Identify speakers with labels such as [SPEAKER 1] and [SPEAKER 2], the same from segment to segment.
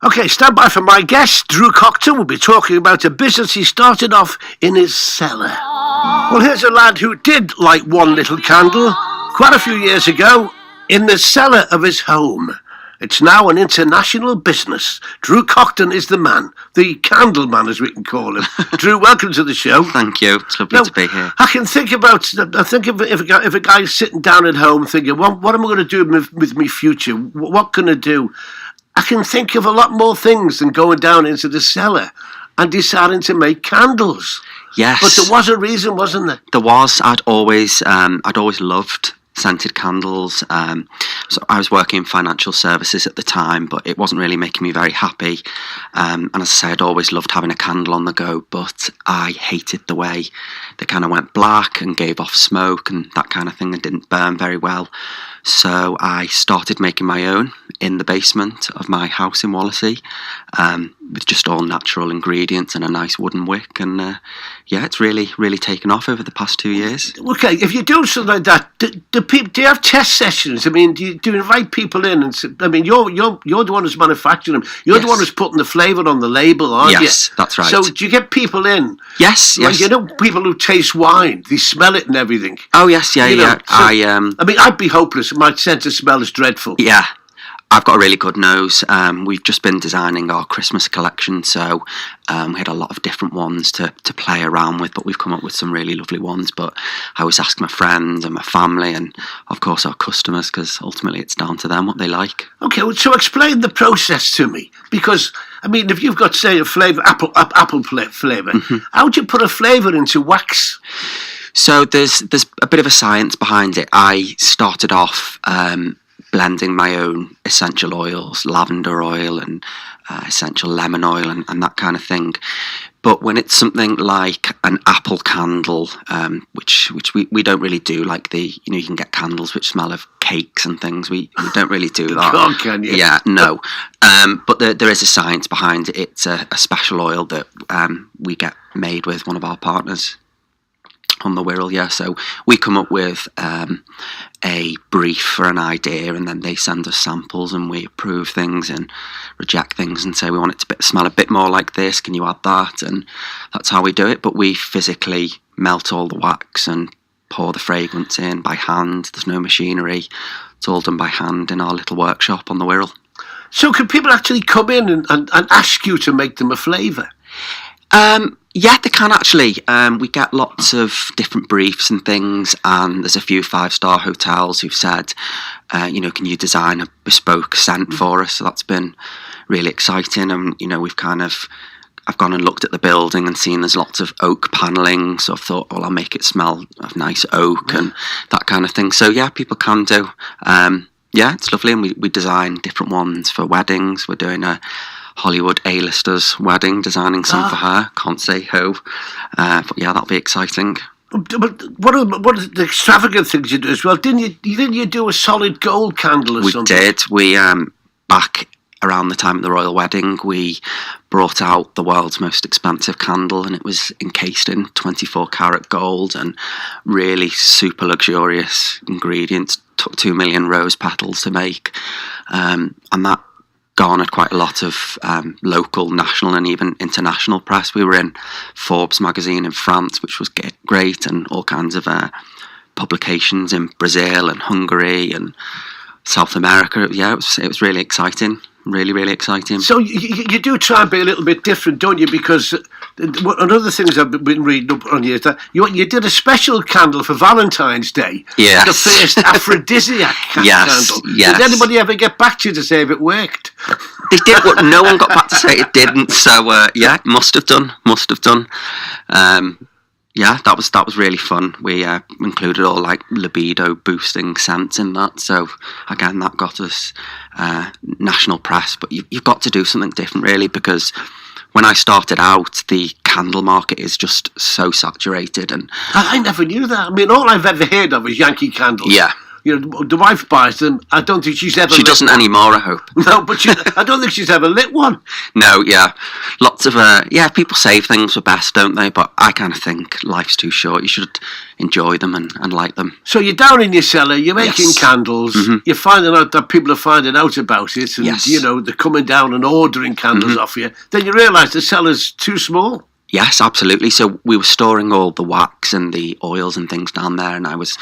[SPEAKER 1] Okay, stand by for my guest. Drew Cockton will be talking about a business he started off in his cellar. Well, here's a lad who did light one little candle quite a few years ago in the cellar of his home. It's now an international business. Drew Cockton is the man, the candle man, as we can call him. Drew, welcome to the show.
[SPEAKER 2] Thank you. It's lovely to be here.
[SPEAKER 1] I think if a guy's sitting down at home thinking, what am I going to do with my future? What can I do? I can think of a lot more things than going down into the cellar and deciding to make candles.
[SPEAKER 2] Yes.
[SPEAKER 1] But there was a reason, wasn't there?
[SPEAKER 2] There was. I'd always loved scented candles. So I was working in financial services at the time, but it wasn't really making me very happy. And as I say, I'd always loved having a candle on the go, but I hated the way they kind of went black and gave off smoke and that kind of thing and didn't burn very well. So I started making my own in the basement of my house in Wallasey, with just all natural ingredients and a nice wooden wick. And it's really, really taken off over the past 2 years.
[SPEAKER 1] Okay, if you do something like that, do you have test sessions? I mean, do you invite people in? And I mean, you're the one who's manufacturing them. You're the one who's putting the flavour on the label, aren't you?
[SPEAKER 2] Yes, that's right.
[SPEAKER 1] So do you get people in?
[SPEAKER 2] Yes.
[SPEAKER 1] Like, you know, people who taste wine, they smell it and everything.
[SPEAKER 2] Oh yes, yeah.
[SPEAKER 1] So, I mean, I'd be hopeless. My sense of smell is dreadful.
[SPEAKER 2] Yeah. I've got a really good nose. We've just been designing our Christmas collection, so we had a lot of different ones to play around with, but we've come up with some really lovely ones. But I always ask my friends and my family and, of course, our customers, because ultimately it's down to them what they like.
[SPEAKER 1] Okay, well, so explain the process to me, because, I mean, if you've got, say, a flavour, apple flavour, how do you put a flavour into wax?
[SPEAKER 2] So there's a bit of a science behind it. I started off blending my own essential oils, lavender oil and essential lemon oil and that kind of thing. But when it's something like an apple candle, which we don't really do, like you can get candles which smell of cakes and things. We don't really do that.
[SPEAKER 1] God, can you?
[SPEAKER 2] Yeah, no. But there is a science behind it. It's a special oil that we get made with one of our partners on the Wirral, yeah. So we come up with a brief for an idea, and then they send us samples, and we approve things and reject things and say we want it to smell a bit more like this. Can you add that? And that's how we do it. But we physically melt all the wax and pour the fragrance in by hand. There's no machinery. It's all done by hand in our little workshop on the Wirral. So can people actually come in and ask you to make them a flavour? Yeah, they can actually. We get lots of different briefs and things, and there's a few 5-star hotels who've said, can you design a bespoke scent for us? So that's been really exciting. And, I've gone and looked at the building and seen there's lots of oak panelling. So I've thought, well, I'll make it smell of nice oak and that kind of thing. So yeah, people can do. It's lovely. And we design different ones for weddings. We're doing a Hollywood A-lister's wedding, designing some for her. Can't say who. But yeah, that'll be exciting.
[SPEAKER 1] But what are the extravagant things you do as well? Didn't you do a solid gold candle or something?
[SPEAKER 2] We did. We, back around the time of the royal wedding, we brought out the world's most expensive candle, and it was encased in 24-karat gold and really super luxurious ingredients. Took 2 million rose petals to make. And that garnered quite a lot of local, national and even international press. We were in Forbes magazine in France, which was great, and all kinds of publications in Brazil and Hungary and South America. Yeah, it was really exciting. Really, really exciting.
[SPEAKER 1] So you do try and be a little bit different, don't you? Because another things I've been reading up on you is that you did a special candle for Valentine's Day.
[SPEAKER 2] Yes.
[SPEAKER 1] The first aphrodisiac candle.
[SPEAKER 2] Yes.
[SPEAKER 1] Did anybody ever get back to you to say if it worked?
[SPEAKER 2] They did, but no one got back to say it didn't. So must have done. That was really fun. We included all like libido boosting scents in that. So again, that got us national press. But you've got to do something different, really, because when I started out, the candle market is just so saturated. And
[SPEAKER 1] I never knew that. I mean, all I've ever heard of is Yankee Candles.
[SPEAKER 2] Yeah.
[SPEAKER 1] the wife buys them. I don't think she's ever.
[SPEAKER 2] She doesn't anymore, I hope.
[SPEAKER 1] No, but I don't think she's ever lit one.
[SPEAKER 2] No, yeah, lots of people save things for best, don't they? But I kind of think life's too short. You should enjoy them and like them.
[SPEAKER 1] So you're down in your cellar, you're making candles.
[SPEAKER 2] Mm-hmm.
[SPEAKER 1] You're finding out that people are finding out about it, and they're coming down and ordering candles off you. Then you realise the cellar's too small.
[SPEAKER 2] Yes, absolutely. So we were storing all the wax and the oils and things down there, and I was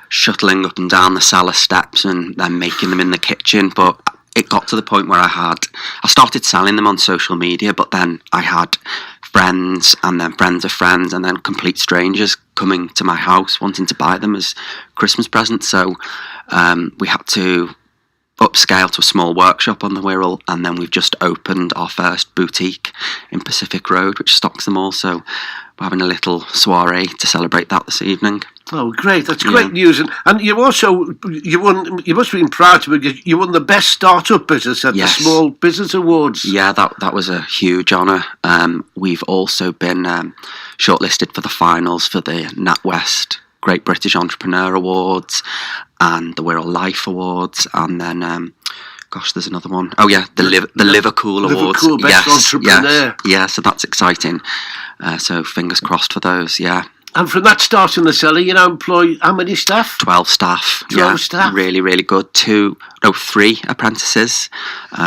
[SPEAKER 2] shuttling up and down the cellar steps and then making them in the kitchen. But it got to the point where I started selling them on social media, but then I had friends and then friends of friends and then complete strangers coming to my house wanting to buy them as Christmas presents. So we had to upscale to a small workshop on the Wirral, and then we've just opened our first boutique in Pacific Road, which stocks them all. So we're having a little soiree to celebrate that this evening.
[SPEAKER 1] Oh, great! That's great news. And you also you must have been proud because you won the best startup business at the Small Business Awards.
[SPEAKER 2] Yeah, that was a huge honour. We've also been shortlisted for the finals for the NatWest Great British Entrepreneur Awards and the Wirral Life Awards, and then there's another one. Oh yeah, the Liverpool Awards.
[SPEAKER 1] Liverpool Best Entrepreneur.
[SPEAKER 2] Yeah, so that's exciting. So fingers crossed for those. Yeah.
[SPEAKER 1] And from that start in the cellar, you now employ how many staff?
[SPEAKER 2] 12 staff.
[SPEAKER 1] 12 staff.
[SPEAKER 2] Really, really good. 3 apprentices.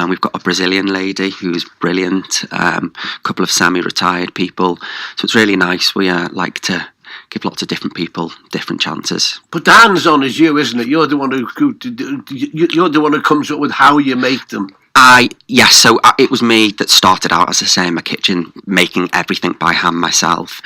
[SPEAKER 2] We've got a Brazilian lady who's brilliant. A couple of semi-retired people. So it's really nice. We like to give lots of different people different chances.
[SPEAKER 1] But the hands-on is you, isn't it? You're the one who comes up with how you make them.
[SPEAKER 2] So it was me that started out, as I say, in my kitchen, making everything by hand myself.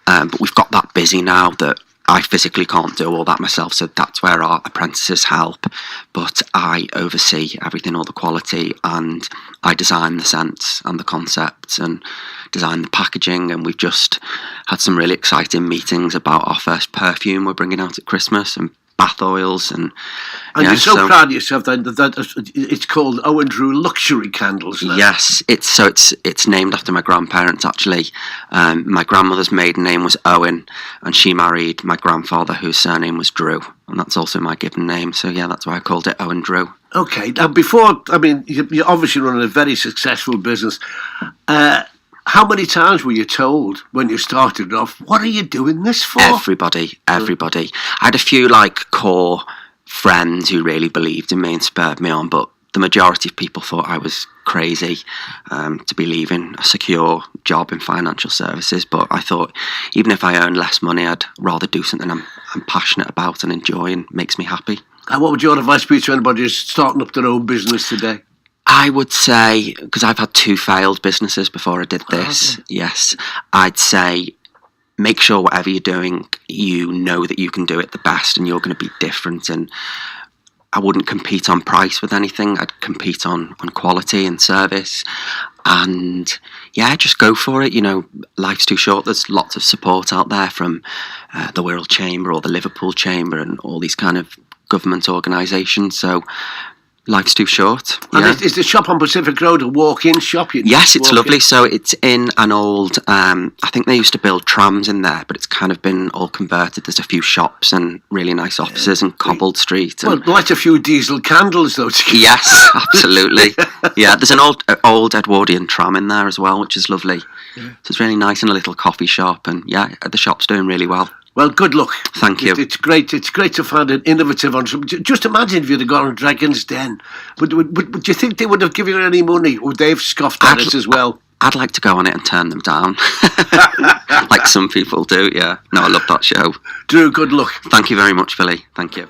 [SPEAKER 2] But we've got that busy now that I physically can't do all that myself, so that's where our apprentices help. But I oversee everything, all the quality, and I design the scents and the concepts and design the packaging. And we've just had some really exciting meetings about our first perfume we're bringing out at Christmas, and bath oils, and
[SPEAKER 1] you're so proud of yourself that it's called Owen Drew Luxury Candles now.
[SPEAKER 2] Yes, it's named after my grandparents actually. My grandmother's maiden name was Owen, and she married my grandfather, whose surname was Drew, and that's also my given name. So yeah, that's why I called it Owen Drew. Okay,
[SPEAKER 1] now you're obviously running a very successful business. How many times were you told when you started off, what are you doing this for?
[SPEAKER 2] Everybody. I had a few core friends who really believed in me and spurred me on, but the majority of people thought I was crazy to be leaving a secure job in financial services. But I thought, even if I earn less money, I'd rather do something I'm passionate about and enjoy and makes me happy.
[SPEAKER 1] And what would your advice be to anybody who's starting up their own business today?
[SPEAKER 2] I would say, because I've had 2 failed businesses before I did this, yes, I'd say make sure whatever you're doing, you know that you can do it the best and you're going to be different. And I wouldn't compete on price with anything. I'd compete on quality and service. And yeah, just go for it. Life's too short. There's lots of support out there from the Wirral Chamber or the Liverpool Chamber and all these kind of government organisations. So life's too short.
[SPEAKER 1] And is the shop on Pacific Road a walk-in shop?
[SPEAKER 2] Yes, it's lovely. So it's in an old, I think they used to build trams in there, but it's kind of been all converted. There's a few shops and really nice offices and cobbled street. And
[SPEAKER 1] light a few diesel candles, though.
[SPEAKER 2] Yes, absolutely. Yeah, there's an old Edwardian tram in there as well, which is lovely. Yeah. So it's really nice, and a little coffee shop. And yeah, the shop's doing really well.
[SPEAKER 1] Well, good luck.
[SPEAKER 2] Thank you.
[SPEAKER 1] It's great. It's great to find an innovative entrepreneur. Just imagine if you'd have gone on Dragon's Den. Would you think they would have given you any money, or they've scoffed at it as well?
[SPEAKER 2] I'd like to go on it and turn them down, like some people do. Yeah. No, I love that show.
[SPEAKER 1] Drew, good luck.
[SPEAKER 2] Thank you very much, Billy. Thank you.